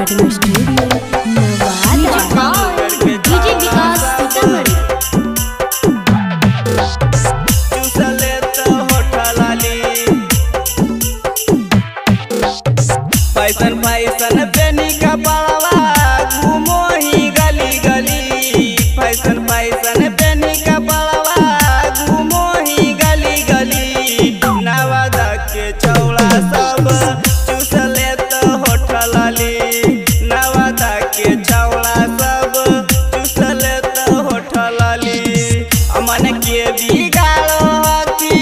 Recording studio Nawada. DJ विकास Sitamarhi. Fashion fashion पेनी का पड़वा घूमो ही गली गली। फैशन फैशन पेनी का पड़वा घूमो ही गली गली। नवादा के चौड़ा सब चूस लेत होठ लाली। नवादा के चौड़ा सब चूस लेत होठ लाली। मन के बिगाड़ो हकी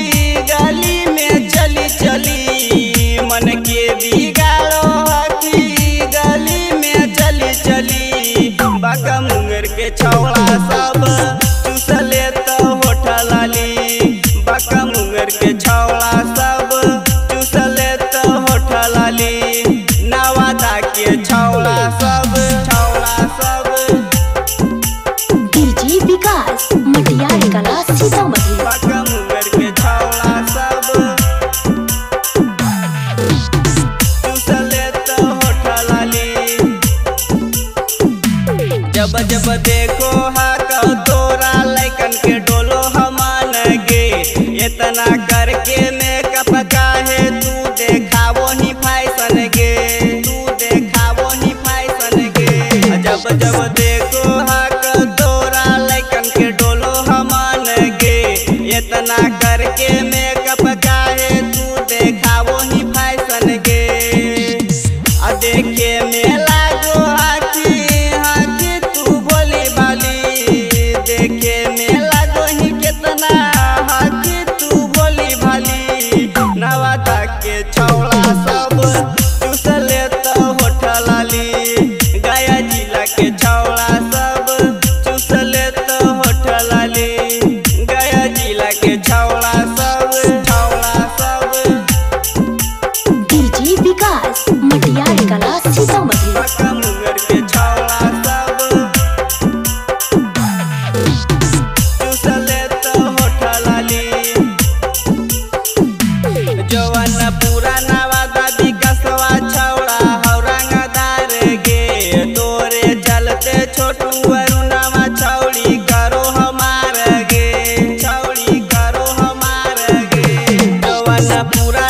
गली में चली चली। मन के बिगाड़ो बाका मुंगेर के छौड़ा सब चूस लेत होठ लाली। बाका मुंगेर के छौड़ा सब चूस लेत होठ लाली। नवादा के छौड़ा सब डीजे विकास मटियार कला सीतामढ़ी। बाका मुंगेर के छौड़ा सब चूस लेत होठ लाली। जब जब देखो हाका तोरा लैकन के डोलो हमान गे। इतना करके मेकअप काहे तू देखावो ही फैशन गे। तू देखावो ही फैशन गे। जब जब देखो हाका तोरा लैकन के डोलो हमान गे। इतना करके मेकअप काहे तू देखावो ही फैशन गे। देखे में लागो देखे में लागो ही कितना हाथी तू बोली भाली। नवादा के छौड़ा सब चूस लेत होठ लाली। गया जिला के छौड़ा सब चूस लेत होठ लाली। गया जिला के छौड़ा सब डीजे विकास मटियार कला सीतामढ़ी। बाका मुंगेर के छौड़ा सब जवन पूरा नवादा विकासवा छौड़ा हौरंगदार गे। तोरे चलते छोटू अरुणवा छौड़ी करो हमार गे। छौड़ी करो हमार गे। जवन पूरा